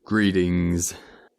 Greetings,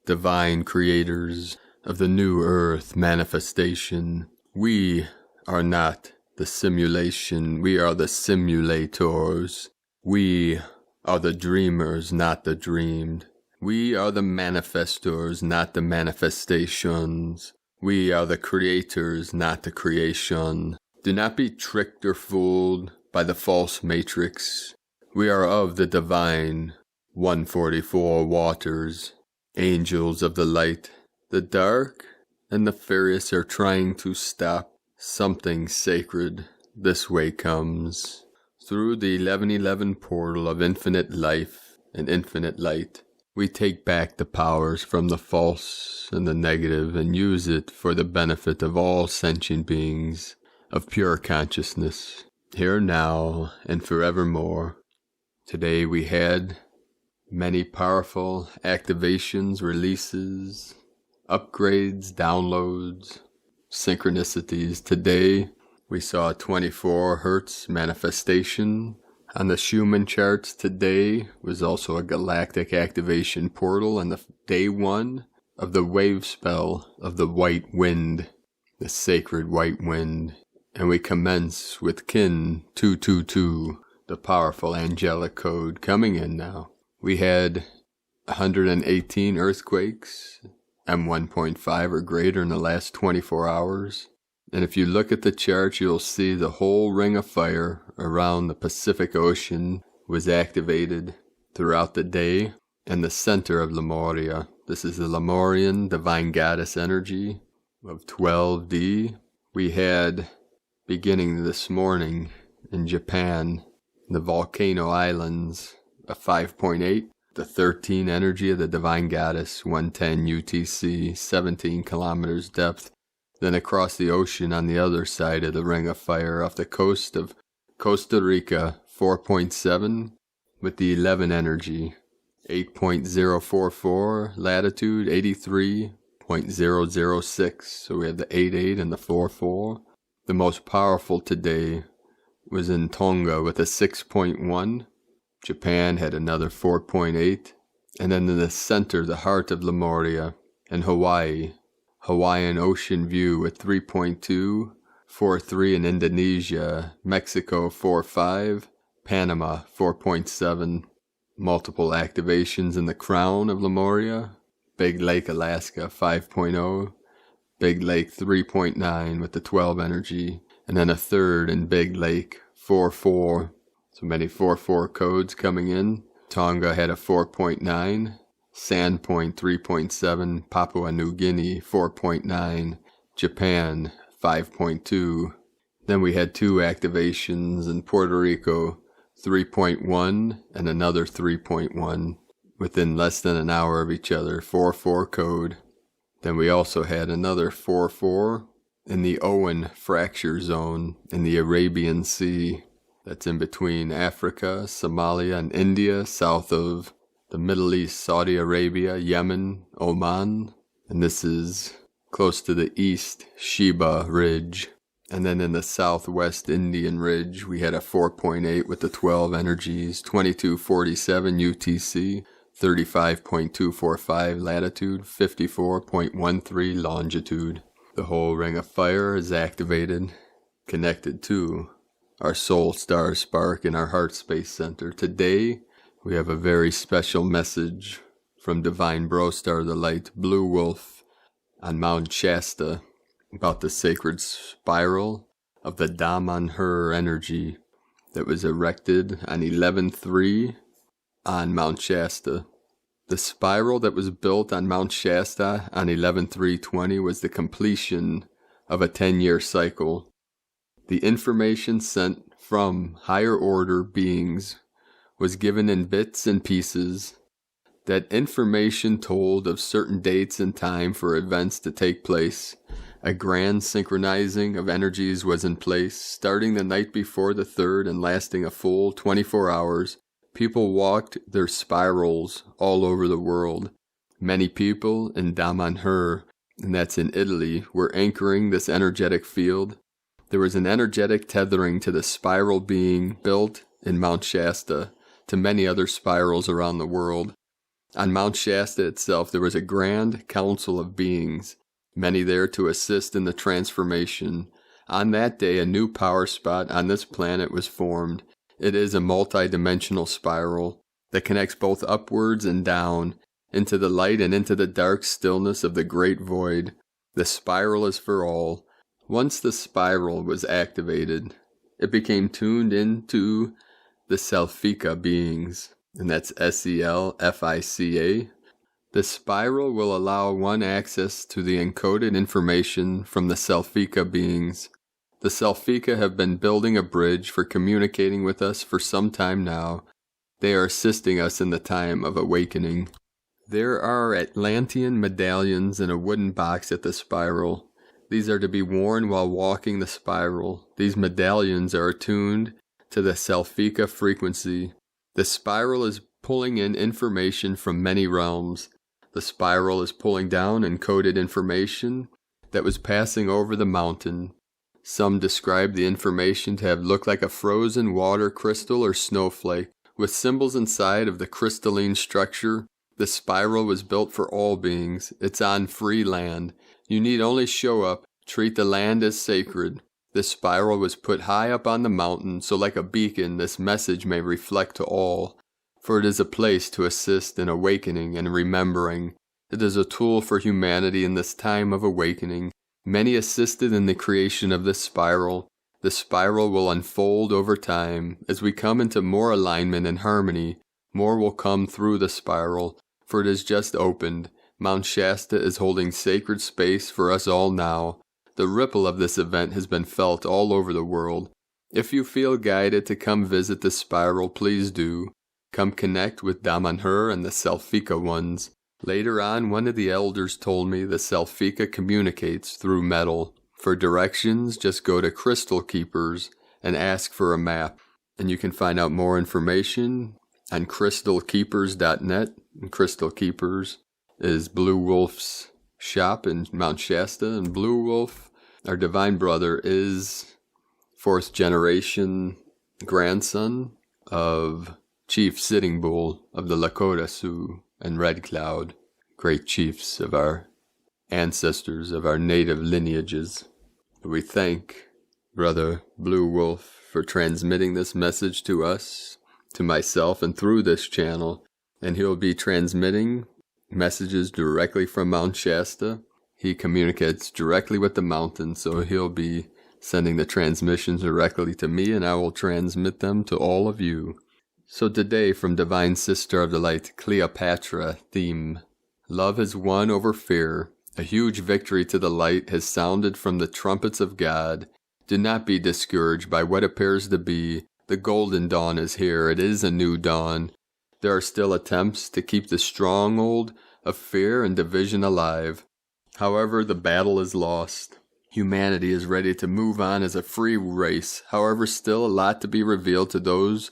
divine creators of the new earth manifestation. We are not the simulation, we are the simulators. We are the dreamers, not the dreamed. We are the manifestors, not the manifestations. We are the creators, not the creation. Do not be tricked or fooled by the false matrix. We are of the divine 144 waters, angels of the light. The dark and nefarious are trying to stop something sacred. This way comes through the 1111 portal of infinite life and infinite light. We take back the powers from the false and the negative and use it for the benefit of all sentient beings of pure consciousness, here now and forevermore. Today we had many powerful activations, releases, upgrades, downloads, synchronicities. Today we saw a 24 hertz manifestation on the Schumann charts. Today was also a galactic activation portal on the day one of the wave spell of the white wind, the sacred white wind. And we commence with Kin 222, the powerful angelic code coming in now. We had 118 earthquakes, M1.5 or greater in the last 24 hours. And if you look at the chart, you'll see the whole ring of fire around the Pacific Ocean was activated throughout the day. And the center of Lemuria, this is the Lemurian divine goddess energy of 12D. We had, beginning this morning in Japan, the volcano islands, a 5.8, the 13 energy of the divine goddess, 110 UTC, 17 kilometers depth. Then across the ocean on the other side of the ring of fire off the coast of Costa Rica, 4.7 with the 11 energy, 8.044 latitude, 83.006. So we have the 88 and the 44. The most powerful today was in Tonga with a 6.1. Japan had another 4.8. And then in the center, the heart of Lemuria, and Hawaii, Hawaiian Ocean View with 3.2, 4.3 in Indonesia, Mexico 4.5, Panama 4.7, multiple activations in the crown of Lemuria, Big Lake, Alaska 5.0, Big Lake 3.9 with the 12 energy, and then a third in Big Lake 4.4. So many 4.4 codes coming in. Tonga had a 4.9. Sandpoint 3.7, Papua New Guinea 4.9, Japan 5.2. Then we had two activations in Puerto Rico, 3.1 and another 3.1 within less than an hour of each other, 4.4 code. Then we also had another 4.4 in the Owen fracture zone in the Arabian Sea. That's in between Africa, Somalia, and India, south of the Middle East, Saudi Arabia, Yemen, Oman. And this is close to the east, Sheba Ridge. And then in the southwest Indian Ridge, we had a 4.8 with the 12 energies, 2247 UTC, 35.245 latitude, 54.13 longitude. The whole ring of fire is activated, connected to our soul star spark in our heart space center. Today, we have a very special message from Divine Bro Star of the Light, Blue Wolf, on Mount Shasta, about the sacred spiral of the DamanHur energy that was erected on 11/3 on Mount Shasta. The spiral that was built on Mount Shasta on 11/3/20 was the completion of a 10-year cycle. The information sent from higher order beings was given in bits and pieces. That information told of certain dates and time for events to take place. A grand synchronizing of energies was in place, starting the night before the 3rd and lasting a full 24 hours. People walked their spirals all over the world. Many people in DamanHur, and that's in Italy, were anchoring this energetic field. There was an energetic tethering to the spiral being built in Mount Shasta to many other spirals around the world. On Mount Shasta itself, there was a grand council of beings, many there to assist in the transformation. On that day, a new power spot on this planet was formed. It is a multi-dimensional spiral that connects both upwards and down, into the light and into the dark stillness of the great void. The spiral is for all. Once the spiral was activated, it became tuned into the Selfica beings, and that's SELFICA. The spiral will allow one access to the encoded information from the Selfica beings. The Selfica have been building a bridge for communicating with us for some time now. They are assisting us in the time of awakening. There are Atlantean medallions in a wooden box at the spiral. These are to be worn while walking the spiral. These medallions are attuned to the Selfica frequency. The spiral is pulling in information from many realms. The spiral is pulling down encoded information that was passing over the mountain. Some describe the information to have looked like a frozen water crystal or snowflake, with symbols inside of the crystalline structure. The spiral was built for all beings. It's on free land. You need only show up, treat the land as sacred. The spiral was put high up on the mountain, so like a beacon this message may reflect to all. For it is a place to assist in awakening and remembering. It is a tool for humanity in this time of awakening. Many assisted in the creation of this spiral. The spiral will unfold over time. As we come into more alignment and harmony, more will come through the spiral, for it is just opened. Mount Shasta is holding sacred space for us all now. The ripple of this event has been felt all over the world. If you feel guided to come visit the spiral, please do. Come connect with DamanHur and the Selfica ones. Later on, one of the elders told me the Selfica communicates through metal. For directions, just go to Crystal Keepers and ask for a map. And you can find out more information on crystalkeepers.net. And Crystal Keepers is Blue Wolf's shop in Mount Shasta. And Blue Wolf, our divine brother, is fourth generation grandson of Chief Sitting Bull of the Lakota Sioux and Red Cloud, great chiefs of our ancestors, of our native lineages. We thank Brother Blue Wolf for transmitting this message to us, to myself, and through this channel. And he'll be transmitting messages directly from Mount Shasta. He communicates directly with the mountain, so he'll be sending the transmissions directly to me, and I will transmit them to all of you. So today, from Divine Sister of the Light, Cleopatra theme. Love has won over fear. A huge victory to the light has sounded from the trumpets of God. Do not be discouraged by what appears to be. The golden dawn is here. It is a new dawn. There are still attempts to keep the stronghold of fear and division alive. However, the battle is lost. Humanity is ready to move on as a free race. However, still a lot to be revealed to those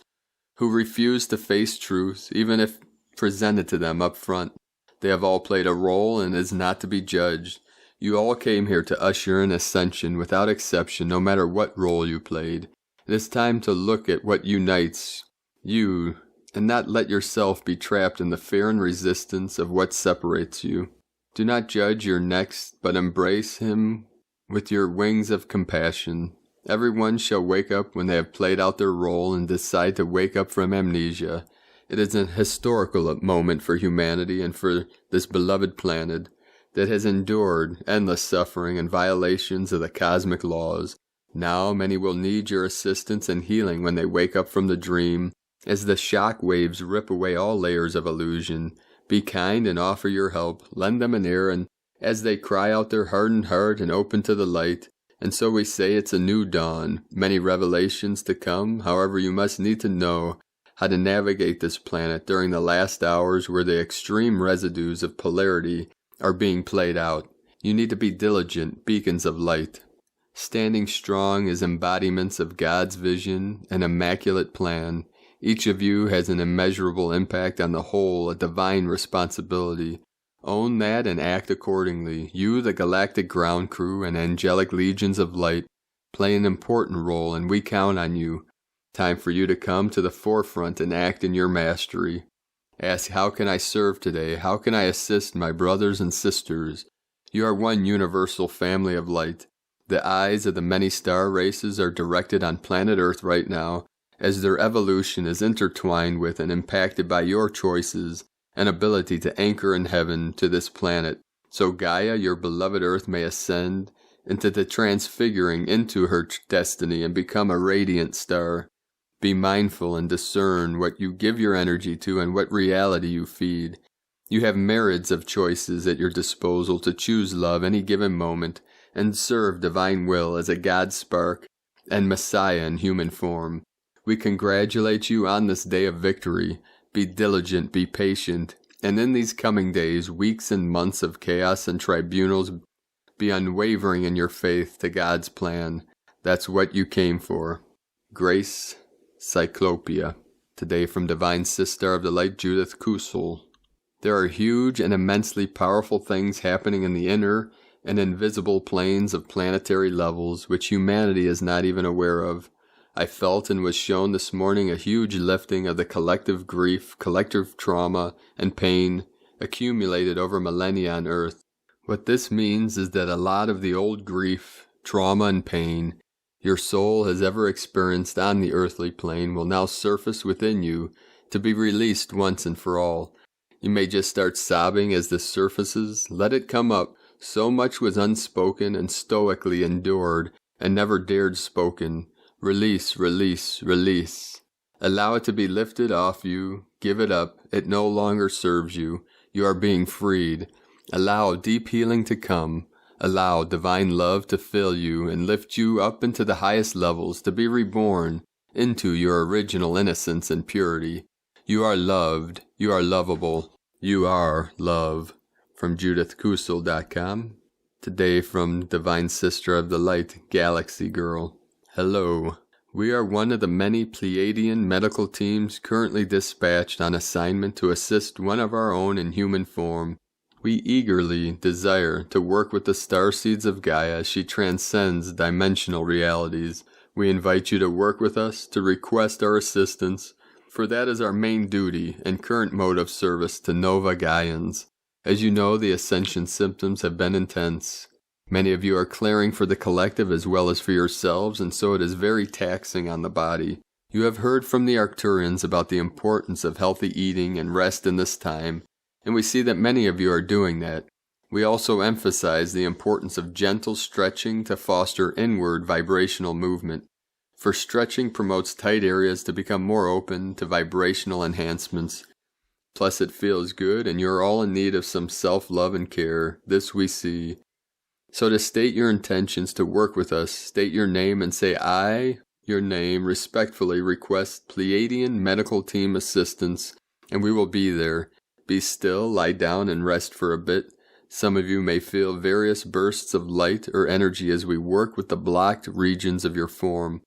who refuse to face truth, even if presented to them up front. They have all played a role and is not to be judged. You all came here to usher in Ascension without exception, no matter what role you played. It is time to look at what unites you and not let yourself be trapped in the fear and resistance of what separates you. Do not judge your next, but embrace him with your wings of compassion. Everyone shall wake up when they have played out their role and decide to wake up from amnesia. It is an historical moment for humanity and for this beloved planet that has endured endless suffering and violations of the cosmic laws. Now many will need your assistance and healing when they wake up from the dream, as the shock waves rip away all layers of illusion. Be kind and offer your help. Lend them an ear, and as they cry out their hardened heart and open to the light, and so we say it's a new dawn, many revelations to come. However, you must need to know how to navigate this planet during the last hours where the extreme residues of polarity are being played out. You need to be diligent, beacons of light, standing strong as embodiments of God's vision and immaculate plan. Each of you has an immeasurable impact on the whole, a divine responsibility. Own that and act accordingly. You, the galactic ground crew and angelic legions of light, play an important role, and we count on you. Time for you to come to the forefront and act in your mastery. Ask, how can I serve today? How can I assist my brothers and sisters? You are one universal family of light. The eyes of the many star races are directed on planet Earth right now, as their evolution is intertwined with and impacted by your choices and ability to anchor in heaven to this planet, so Gaia, your beloved Earth, may ascend into the transfiguring into her destiny and become a radiant star. Be mindful and discern what you give your energy to and what reality you feed. You have myriads of choices at your disposal to choose love any given moment and serve divine will as a God spark and Messiah in human form. We congratulate you on this day of victory. Be diligent, be patient, and in these coming days, weeks and months of chaos and tribunals, be unwavering in your faith to God's plan. That's what you came for. Grace, Cyclopia. Today from Divine Sister of the Light, Judith Kusel. There are huge and immensely powerful things happening in the inner and invisible planes of planetary levels which humanity is not even aware of. I felt and was shown this morning a huge lifting of the collective grief, collective trauma, and pain accumulated over millennia on Earth. What this means is that a lot of the old grief, trauma, and pain your soul has ever experienced on the earthly plane will now surface within you to be released once and for all. You may just start sobbing as this surfaces. Let it come up. So much was unspoken and stoically endured and never dared spoken. Release, release, release. Allow it to be lifted off you. Give it up. It no longer serves you. You are being freed. Allow deep healing to come. Allow divine love to fill you and lift you up into the highest levels to be reborn into your original innocence and purity. You are loved. You are lovable. You are love. From JudithKusel.com. Today from Divine Sister of the Light, Galaxy Girl. Hello. We are one of the many Pleiadian medical teams currently dispatched on assignment to assist one of our own in human form. We eagerly desire to work with the starseeds of Gaia as she transcends dimensional realities. We invite you to work with us, to request our assistance, for that is our main duty and current mode of service to Nova Gaians. As you know, the Ascension symptoms have been intense. Many of you are clearing for the collective as well as for yourselves, and so it is very taxing on the body. You have heard from the Arcturians about the importance of healthy eating and rest in this time, and we see that many of you are doing that. We also emphasize the importance of gentle stretching to foster inward vibrational movement, for stretching promotes tight areas to become more open to vibrational enhancements. Plus it feels good, and you're all in need of some self-love and care. This we see. So to state your intentions to work with us, state your name and say, I, your name, respectfully request Pleiadian medical team assistance, and we will be there. Be still, lie down, and rest for a bit. Some of you may feel various bursts of light or energy as we work with the blocked regions of your form.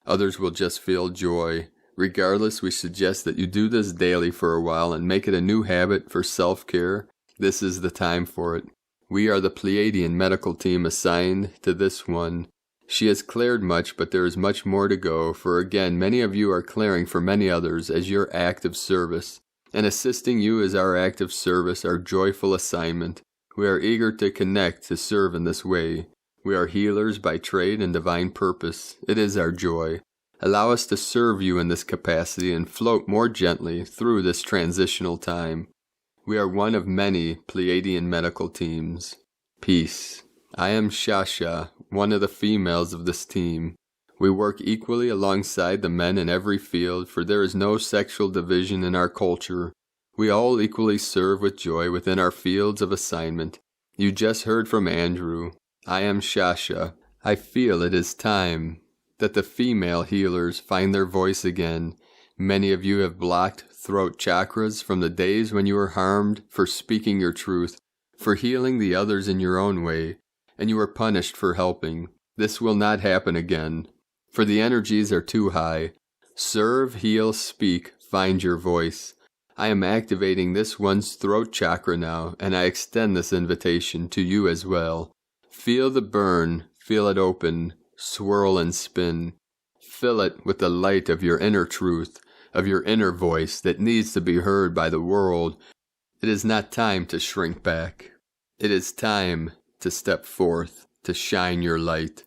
Others will just feel joy. Regardless, we suggest that you do this daily for a while and make it a new habit for self-care. This is the time for it. We are the Pleiadian medical team assigned to this one. She has cleared much, but there is much more to go, for again, many of you are clearing for many others as your act of service. And assisting you is our act of service, our joyful assignment. We are eager to connect, to serve in this way. We are healers by trade and divine purpose. It is our joy. Allow us to serve you in this capacity and float more gently through this transitional time. We are one of many Pleiadian medical teams. Peace. I am Shasta, one of the females of this team. We work equally alongside the men in every field, for there is no sexual division in our culture. We all equally serve with joy within our fields of assignment. You just heard from Andrew. I am Shasta. I feel it is time that the female healers find their voice again. Many of you have blocked throat chakras from the days when you were harmed for speaking your truth, for healing the others in your own way, and you were punished for helping. This will not happen again, for the energies are too high. Serve, heal, speak, find your voice. I am activating this one's throat chakra now, and I extend this invitation to you as well. Feel the burn, feel it open, swirl and spin. Fill it with the light of your inner truth. of your inner voice that needs to be heard by the world. It is not time to shrink back. It is time to step forth, to shine your light.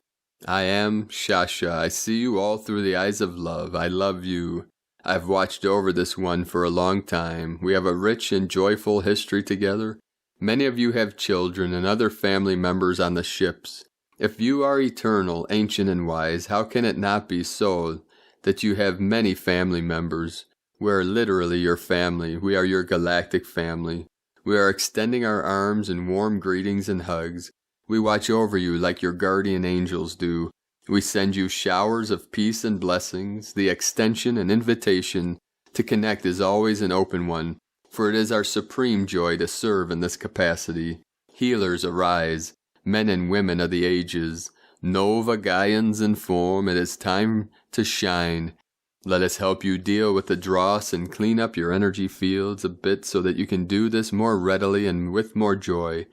I am Shasta. I see you all through the eyes of love. I love you. I've watched over this one for a long time. We have a rich and joyful history together. Many of you have children and other family members on the ships. If you are eternal, ancient, and wise, how can it not be so that you have many family members? We are literally your family. We are your galactic family. We are extending our arms in warm greetings and hugs. We watch over you like your guardian angels do. We send you showers of peace and blessings. The extension and invitation to connect is always an open one, for it is our supreme joy to serve in this capacity. Healers arise, men and women of the ages, Nova Gaians in form. It is time to shine. Let us help you deal with the dross and clean up your energy fields a bit so that you can do this more readily and with more joy.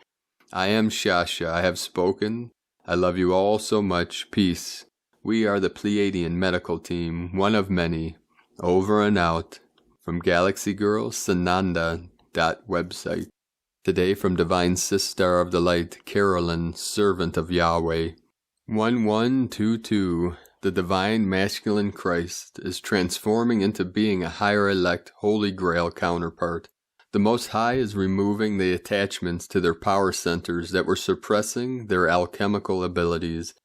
I am Shasta. I have spoken. I love you all so much. Peace. We are the Pleiadian medical team, one of many. Over and out. From Galaxy Girl, Sananda.website. Today from Divine Sister of the Light, Carolyn, Servant of Yahweh. 1122. The Divine Masculine Christ is transforming into being a higher elect Holy Grail counterpart. The Most High is removing the attachments to their power centers that were suppressing their alchemical abilities.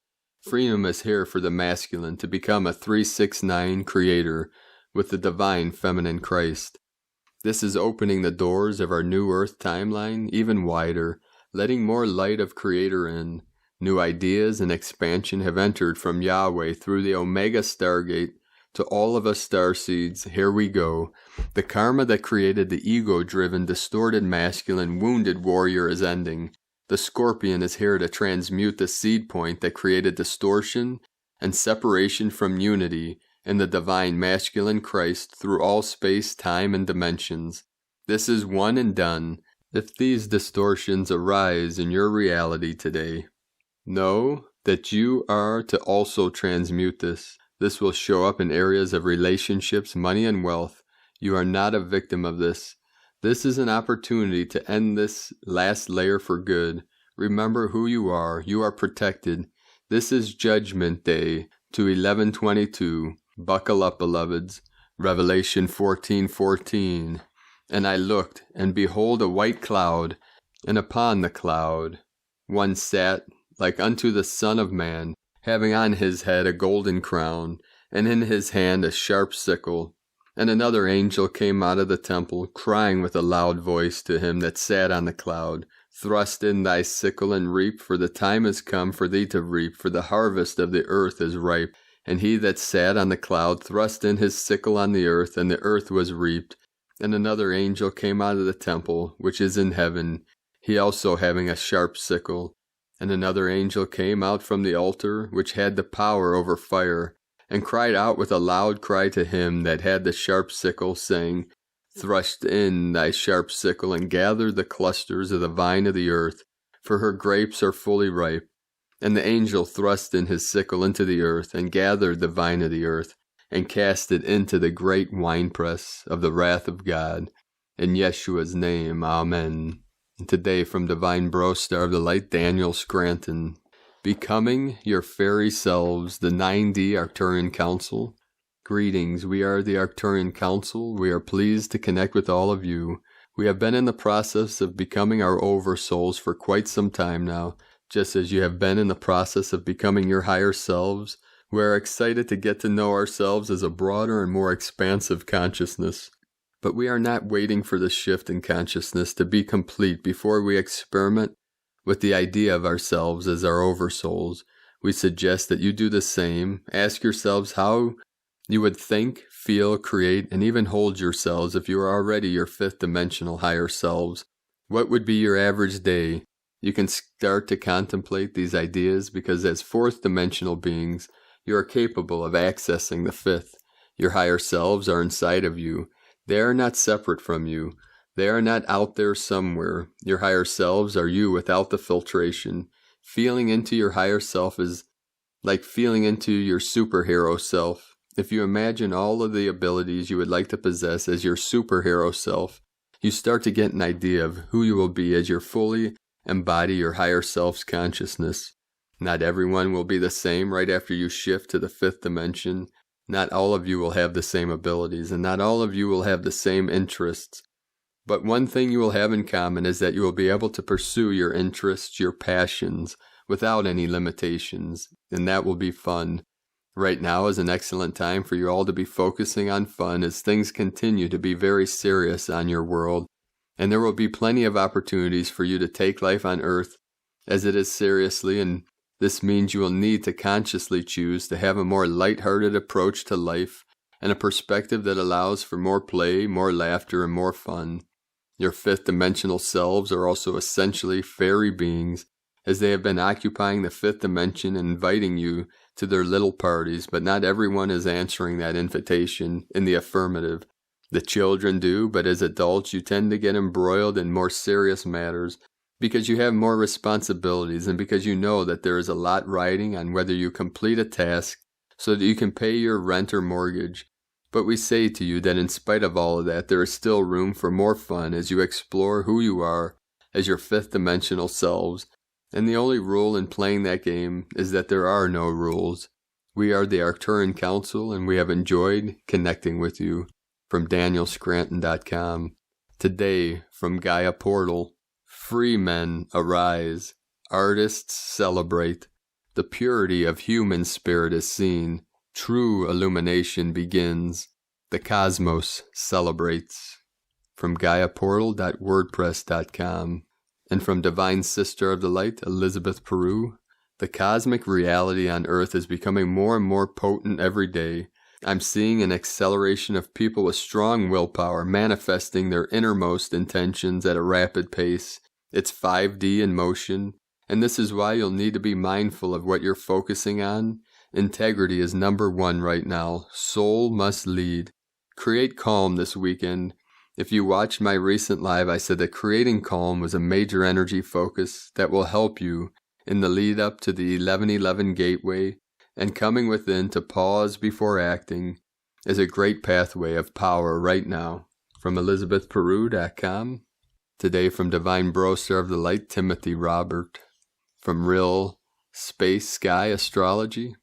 Freedom is here for the masculine to become a 369 creator with the Divine Feminine Christ. This is opening the doors of our new Earth timeline even wider, letting more light of Creator in. New ideas and expansion have entered from Yahweh through the Omega Stargate to all of us starseeds. Here we go. The karma that created the ego-driven, distorted masculine, wounded warrior is ending. The Scorpion is here to transmute the seed point that created distortion and separation from unity in the Divine Masculine Christ through all space, time, and dimensions. This is one and done. If these distortions arise in your reality today, know that you are to also transmute this. This will show up in areas of relationships, money, and wealth. You are not a victim of this. This is an opportunity to end this last layer for good. Remember who you are. You are protected. This is Judgment Day to 1122. Buckle up, beloveds. Revelation 14:14. And I looked, and behold a white cloud, and upon the cloud one sat like unto the Son of Man, having on his head a golden crown, and in his hand a sharp sickle. And another angel came out of the temple, crying with a loud voice to him that sat on the cloud, Thrust in thy sickle and reap, for the time is come for thee to reap, for the harvest of the earth is ripe. And he that sat on the cloud thrust in his sickle on the earth, and the earth was reaped. And another angel came out of the temple, which is in heaven, he also having a sharp sickle. And another angel came out from the altar, which had the power over fire, and cried out with a loud cry to him that had the sharp sickle, saying, Thrust in thy sharp sickle, and gather the clusters of the vine of the earth, for her grapes are fully ripe. And the angel thrust in his sickle into the earth, and gathered the vine of the earth, and cast it into the great winepress of the wrath of God. In Yeshua's name, Amen. And today from Divine Bro Star of the Light, Daniel Scranton. Becoming your fairy selves, the 9D Arcturian Council. Greetings, we are the Arcturian Council. We are pleased to connect with all of you. We have been in the process of becoming our oversouls for quite some time now. Just as you have been in the process of becoming your higher selves, we are excited to get to know ourselves as a broader and more expansive consciousness. But we are not waiting for the shift in consciousness to be complete before we experiment with the idea of ourselves as our oversouls. We suggest that you do the same. Ask yourselves how you would think, feel, create, and even hold yourselves if you are already your fifth dimensional higher selves. What would be your average day? You can start to contemplate these ideas because as fourth dimensional beings, you are capable of accessing the fifth. Your higher selves are inside of you. They are not separate from you. They are not out there somewhere. Your higher selves are you without the filtration. Feeling into your higher self is like feeling into your superhero self. If you imagine all of the abilities you would like to possess as your superhero self, you start to get an idea of who you will be as you fully embody your higher self's consciousness. Not everyone will be the same right after you shift to the fifth dimension. Not all of you will have the same abilities, and not all of you will have the same interests. But one thing you will have in common is that you will be able to pursue your interests, your passions, without any limitations, and that will be fun. Right now is an excellent time for you all to be focusing on fun as things continue to be very serious on your world, and there will be plenty of opportunities for you to take life on Earth as it is seriously, and this means you will need to consciously choose to have a more lighthearted approach to life and a perspective that allows for more play, more laughter, and more fun. Your fifth dimensional selves are also essentially fairy beings, as they have been occupying the fifth dimension and inviting you to their little parties, but not everyone is answering that invitation in the affirmative. The children do, but as adults you tend to get embroiled in more serious matters because you have more responsibilities and because you know that there is a lot riding on whether you complete a task so that you can pay your rent or mortgage. But we say to you that in spite of all of that, there is still room for more fun as you explore who you are as your fifth dimensional selves. And the only rule in playing that game is that there are no rules. We are the Arcturian Council, and we have enjoyed connecting with you. From DanielScranton.com. Today, from Gaia Portal, free men arise, artists celebrate. The purity of human spirit is seen. True illumination begins. The cosmos celebrates. From GaiaPortal.wordpress.com. And from Divine Sister of the Light, Elizabeth Peru, the cosmic reality on Earth is becoming more and more potent every day. I'm seeing an acceleration of people with strong willpower manifesting their innermost intentions at a rapid pace. It's 5D in motion, and this is why you'll need to be mindful of what you're focusing on. Integrity is number one right now. Soul must lead. Create calm this weekend. If you watched my recent live, I said that creating calm was a major energy focus that will help you in the lead up to the 1111 gateway, and coming within to pause before acting is a great pathway of power right now. From ElizabethPeru.com. Today from Divine Broster of the Light, Timothy Robert. From Real Space Sky Astrology.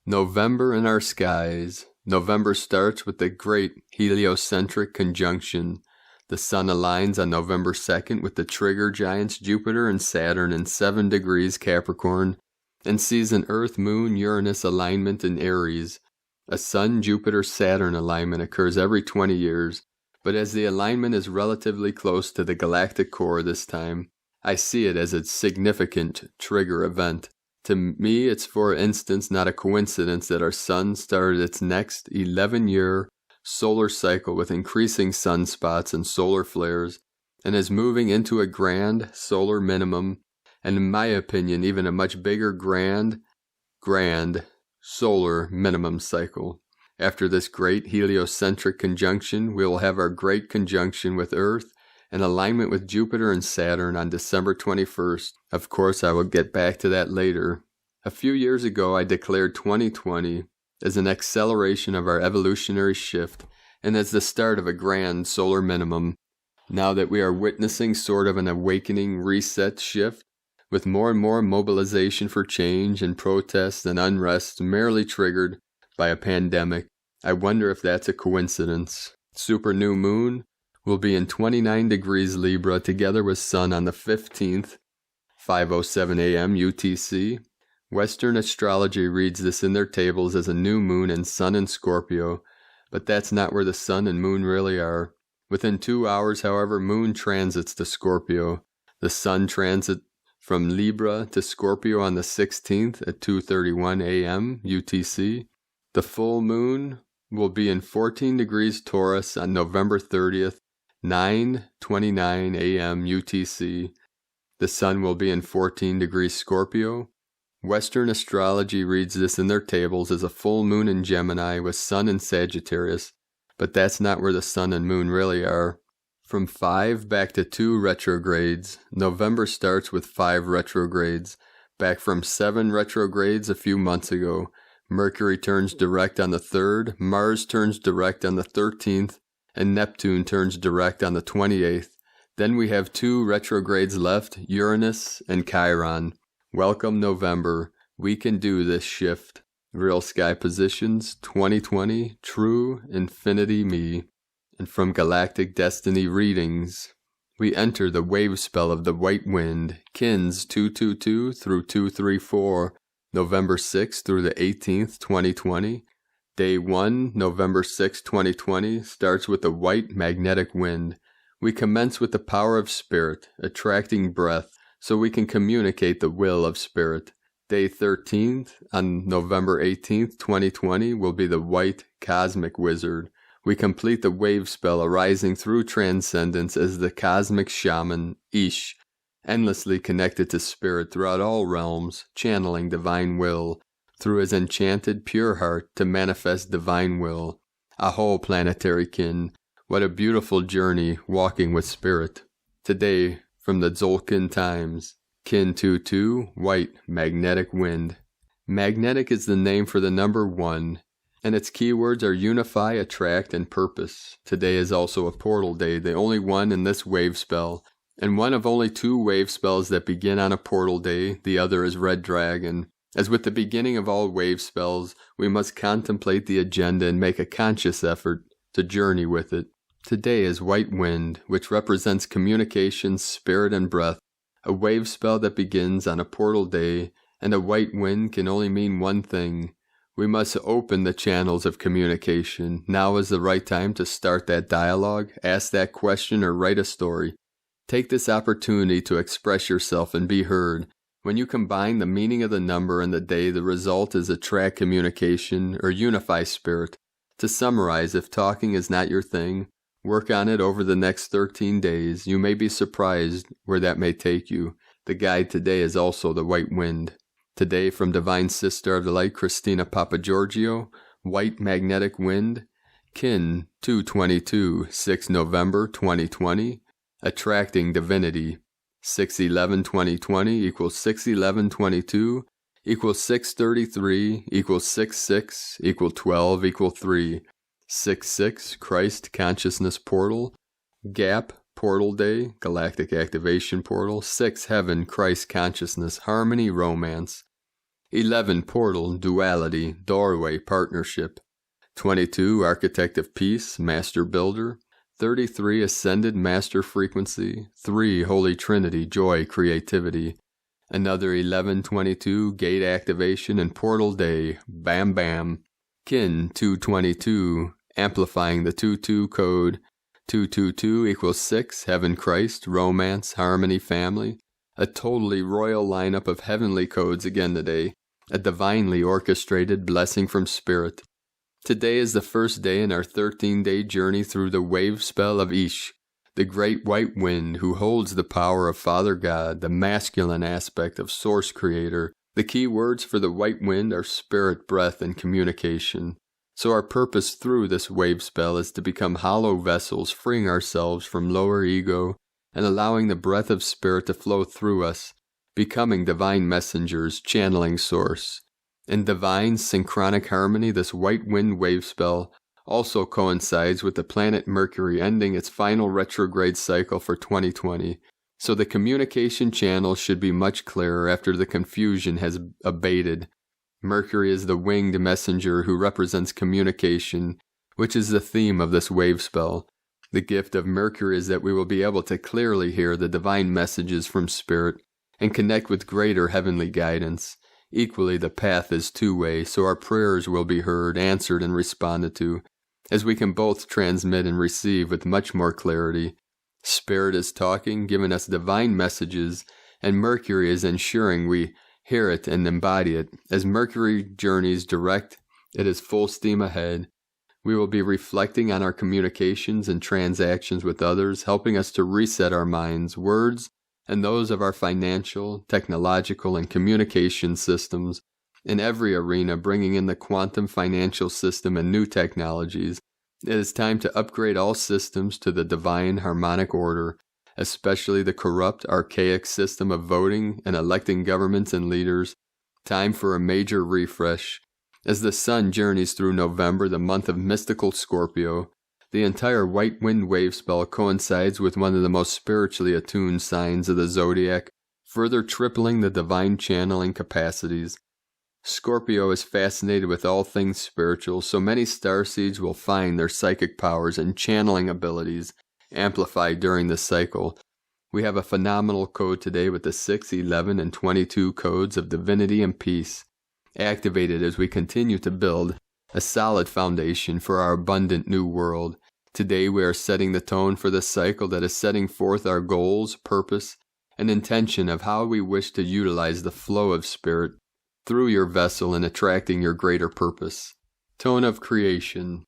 November in our skies. November starts with the great heliocentric conjunction. The Sun aligns on November 2nd with the trigger giants Jupiter and Saturn in 7 degrees Capricorn and sees an Earth-Moon-Uranus alignment in Aries. A Sun-Jupiter-Saturn alignment occurs every 20 years, but as the alignment is relatively close to the galactic core this time, I see it as a significant trigger event. To me, it's for instance not a coincidence that our sun started its next 11-year solar cycle with increasing sunspots and solar flares, and is moving into a grand solar minimum, and in my opinion, even a much bigger grand solar minimum cycle. After this great heliocentric conjunction, we will have our great conjunction with Earth and alignment with Jupiter and Saturn on December 21st. Of course, I will get back to that later. A few years ago, I declared 2020 as an acceleration of our evolutionary shift and as the start of a grand solar minimum. Now that we are witnessing sort of an awakening reset shift, with more and more mobilization for change and protests and unrest merely triggered by a pandemic, I wonder if that's a coincidence. Super new moon will be in 29 degrees Libra together with Sun on the 15th, 5:07 a.m. UTC. Western astrology reads this in their tables as a new moon and Sun in Scorpio, but that's not where the Sun and Moon really are. Within 2 hours, however, Moon transits to Scorpio. The Sun transit from Libra to Scorpio on the 16th at 2:31 a.m. UTC. The full moon will be in 14 degrees Taurus on November 30th, 9:29 a.m. UTC. The Sun will be in 14 degrees Scorpio. Western astrology reads this in their tables as a full moon in Gemini with Sun in Sagittarius, but that's not where the Sun and Moon really are. From 5 back to 2 retrogrades. November starts with 5 retrogrades, back from 7 retrogrades a few months ago. Mercury turns direct on the 3rd, Mars turns direct on the 13th, and Neptune turns direct on the 28th. Then we have 2 retrogrades left, Uranus and Chiron. Welcome November. We can do this shift. Real Sky Positions 2020, True Infinity Me. And from Galactic Destiny Readings, we enter the wave spell of the White Wind, Kins 222 through 234, November 6th through the 18th, 2020. Day 1, November 6, 2020, starts with the White Magnetic Wind. We commence with the power of Spirit, attracting breath, so we can communicate the will of Spirit. Day 13th, on November 18th, 2020, will be the White Cosmic Wizard. We complete the wave spell arising through transcendence as the Cosmic Shaman, Ish, endlessly connected to Spirit throughout all realms, channeling divine will through his enchanted pure heart to manifest divine will. Aho, planetary kin, what a beautiful journey walking with Spirit. Today, from the Tzolk'in Times, Kin 22, White Magnetic Wind. Magnetic is the name for the number 1, and its keywords are unify, attract, and purpose. Today is also a portal day, the only one in this wave spell, and one of only 2 wave spells that begin on a portal day. The other is Red Dragon. As with the beginning of all wave spells, we must contemplate the agenda and make a conscious effort to journey with it. Today is White Wind, which represents communication, spirit, and breath, a wave spell that begins on a portal day, and a white wind can only mean one thing. We must open the channels of communication. Now is the right time to start that dialogue, ask that question, or write a story. Take this opportunity to express yourself and be heard. When you combine the meaning of the number and the day, the result is attract communication or unify spirit. To summarize, if talking is not your thing, work on it over the next 13 days. You may be surprised where that may take you. The guide today is also the White Wind. Today, from Divine Sister of the Light, Christina Papagiorgio, White Magnetic Wind, Kin 222, 6 November 2020, Attracting Divinity. 6/11/2020 equals 6/11/22 equals 633 equals 66 equal 12 equal 3. 6/6 Christ Consciousness Portal. Gap Portal Day, Galactic Activation Portal. 6 Heaven Christ Consciousness Harmony Romance. 11 Portal Duality Doorway Partnership. 22 Architect of Peace Master Builder. 33 Ascended Master Frequency. 3 Holy Trinity Joy Creativity. Another 11/22 Gate Activation and Portal Day. Bam Bam. Kin 222 Amplifying the 22 Code. 222 equals 6 Heaven Christ Romance Harmony Family. A totally royal lineup of heavenly codes again today. A divinely orchestrated blessing from Spirit. Today is the first day in our 13-day journey through the wave spell of Ish, the great white wind who holds the power of Father God, the masculine aspect of Source Creator. The key words for the white wind are spirit, breath, and communication. So our purpose through this wave spell is to become hollow vessels, freeing ourselves from lower ego and allowing the breath of Spirit to flow through us, becoming divine messengers, channeling Source. In divine synchronic harmony, this white wind wave spell also coincides with the planet Mercury ending its final retrograde cycle for 2020, so the communication channels should be much clearer after the confusion has abated. Mercury is the winged messenger who represents communication, which is the theme of this wave spell. The gift of Mercury is that we will be able to clearly hear the divine messages from Spirit and connect with greater heavenly guidance. Equally, the path is two-way, so our prayers will be heard, answered, and responded to, as we can both transmit and receive with much more clarity. Spirit is talking, giving us divine messages, and Mercury is ensuring we hear it and embody it. As Mercury journeys direct, it is full steam ahead. We will be reflecting on our communications and transactions with others, helping us to reset our minds, words, and those of our financial, technological, and communication systems in every arena, bringing in the quantum financial system and new technologies. It is time to upgrade all systems to the divine harmonic order, especially the corrupt, archaic system of voting and electing governments and leaders. Time for a major refresh. As the sun journeys through November, the month of mystical Scorpio, the entire white wind wave spell coincides with one of the most spiritually attuned signs of the zodiac, further tripling the divine channeling capacities. Scorpio is fascinated with all things spiritual, so many starseeds will find their psychic powers and channeling abilities amplified during this cycle. We have a phenomenal code today with the 6, 11, and 22 codes of divinity and peace, activated as we continue to build a solid foundation for our abundant new world. Today we are setting the tone for this cycle that is setting forth our goals, purpose, and intention of how we wish to utilize the flow of spirit through your vessel in attracting your greater purpose. Tone of creation.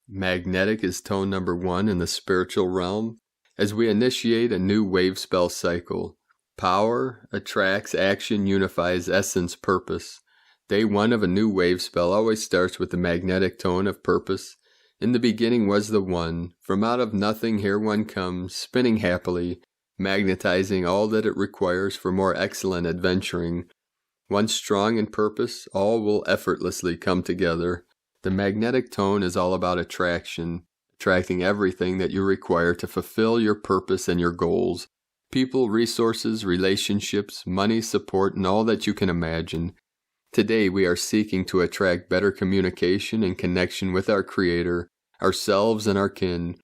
Magnetic is tone number 1 in the spiritual realm as we initiate a new wave spell cycle. Power attracts, action unifies, essence, purpose. Day 1 of a new wave spell always starts with the magnetic tone of purpose. In the beginning was the One. From out of nothing here one comes, spinning happily, magnetizing all that it requires for more excellent adventuring. Once strong in purpose, all will effortlessly come together. The magnetic tone is all about attraction, attracting everything that you require to fulfill your purpose and your goals. People, resources, relationships, money, support, and all that you can imagine. Today we are seeking to attract better communication and connection with our Creator, ourselves, and our kin.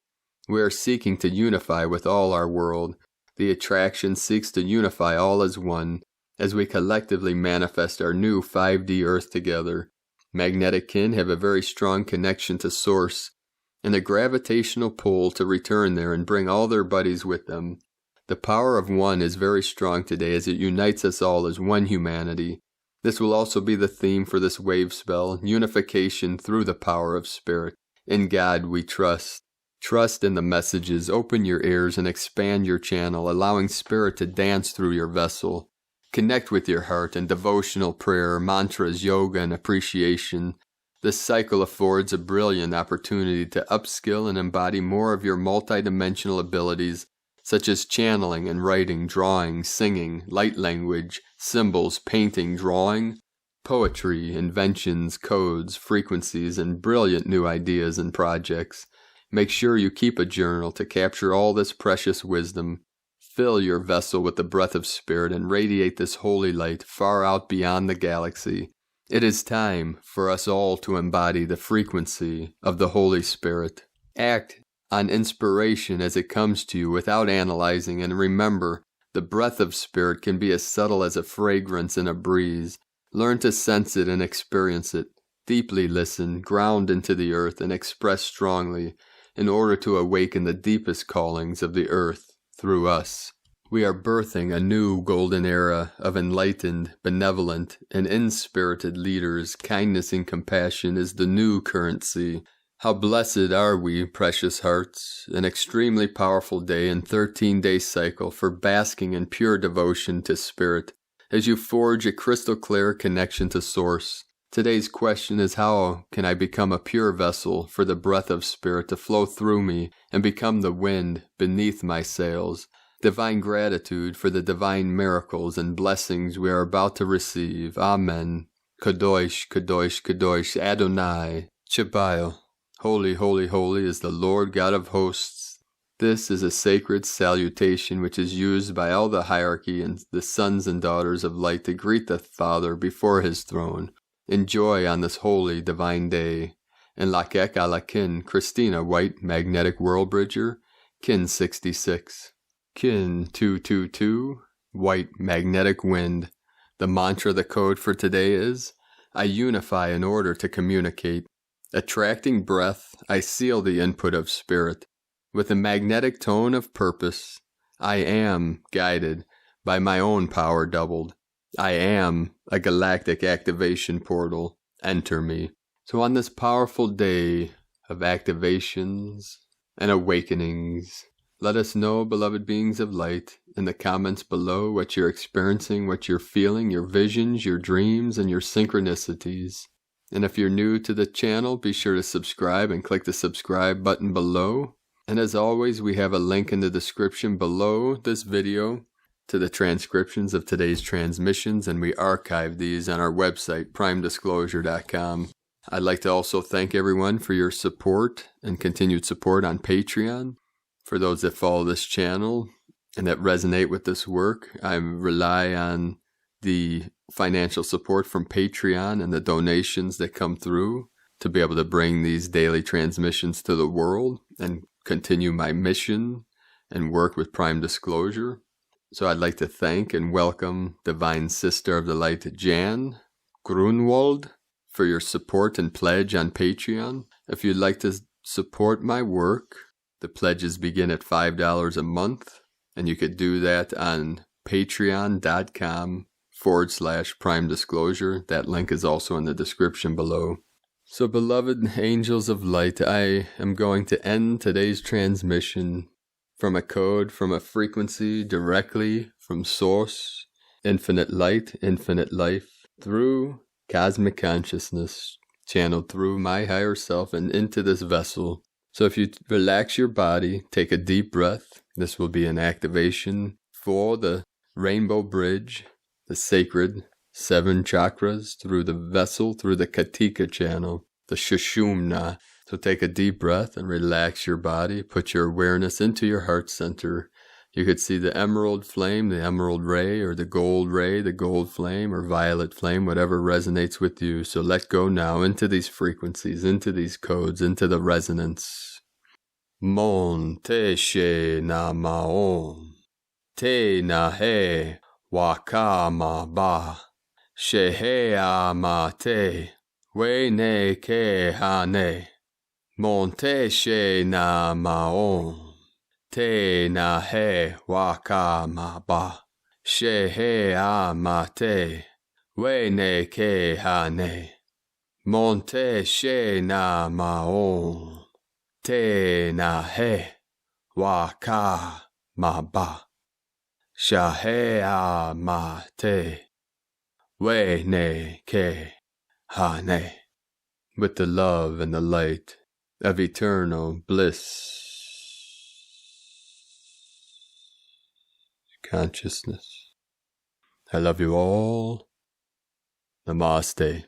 We are seeking to unify with all our world. The attraction seeks to unify all as one, as we collectively manifest our new 5D Earth together. Magnetic kin have a very strong connection to Source, and a gravitational pull to return there and bring all their buddies with them. The power of one is very strong today as it unites us all as one humanity. This will also be the theme for this wave spell, unification through the power of spirit. In God we trust. Trust in the messages, open your ears and expand your channel, allowing spirit to dance through your vessel. Connect with your heart in devotional prayer, mantras, yoga, and appreciation. This cycle affords a brilliant opportunity to upskill and embody more of your multidimensional abilities, such as channeling and writing, drawing, singing, light language, symbols, painting, drawing, poetry, inventions, codes, frequencies, and brilliant new ideas and projects. Make sure you keep a journal to capture all this precious wisdom. Fill your vessel with the breath of spirit and radiate this holy light far out beyond the galaxy. It is time for us all to embody the frequency of the Holy Spirit. Act on inspiration as it comes to you without analyzing, and remember, the breath of spirit can be as subtle as a fragrance in a breeze. Learn to sense it and experience it. Deeply listen, ground into the earth, and express strongly in order to awaken the deepest callings of the earth through us. We are birthing a new golden era of enlightened, benevolent, and inspirited leaders. Kindness and compassion is the new currency. How blessed are we, precious hearts, an extremely powerful day and 13-day cycle for basking in pure devotion to Spirit, as you forge a crystal clear connection to Source. Today's question is, how can I become a pure vessel for the breath of Spirit to flow through me and become the wind beneath my sails? Divine gratitude for the divine miracles and blessings we are about to receive. Amen. Kadosh, Kadosh, Kadosh, Adonai, Chebail. Holy, holy, holy is the Lord God of hosts. This is a sacred salutation which is used by all the hierarchy and the sons and daughters of light to greet the Father before his throne. Enjoy on this holy divine day. And Lakek Alakin, Christina White, Magnetic World Bridger, Kin 66. Kin 222, White Magnetic Wind. The mantra, the code for today is, I unify in order to communicate. Attracting breath, I seal the input of spirit. With a magnetic tone of purpose, I am guided by my own power doubled. I am a galactic activation portal. Enter me. So on this powerful day of activations and awakenings, let us know, beloved beings of light, in the comments below what you're experiencing, what you're feeling, your visions, your dreams, and your synchronicities. And if you're new to the channel, be sure to subscribe and click the subscribe button below. And as always, we have a link in the description below this video to the transcriptions of today's transmissions, and we archive these on our website, primedisclosure.com. I'd like to also thank everyone for your support and continued support on Patreon. For those that follow this channel and that resonate with this work, I rely on the financial support from Patreon and the donations that come through to be able to bring these daily transmissions to the world and continue my mission and work with Prime Disclosure. So I'd like to thank and welcome Divine Sister of the Light, Jan Grunwald, for your support and pledge on Patreon. If you'd like to support my work, the pledges begin at $5 a month, and you could do that on patreon.com/Prime Disclosure. That link is also in the description below. So, beloved angels of light, I am going to end today's transmission from a code, from a frequency directly from Source, infinite light, infinite life, through cosmic consciousness, channeled through my higher self and into this vessel. So if you relax your body, take a deep breath. This will be an activation for the Rainbow Bridge, the sacred 7 chakras through the vessel, through the Katika channel, the Shushumna. So take a deep breath and relax your body. Put your awareness into your heart center. You could see the emerald flame, the emerald ray, or the gold flame, or violet flame, whatever resonates with you. So let go now into these frequencies, into these codes, into the resonance. Mon te she na maom, te na he waka ma ba, she he a ma te, we ne ke ha ne. Mon te she na maom, te na he waka ma ba, she he a ma te, we ne ke ha ne. Mon te she na maom, te na he waka ma ba, sha he a ma te, we ne ke ha ne. With the love and the light of eternal bliss consciousness, I love you all. Namaste.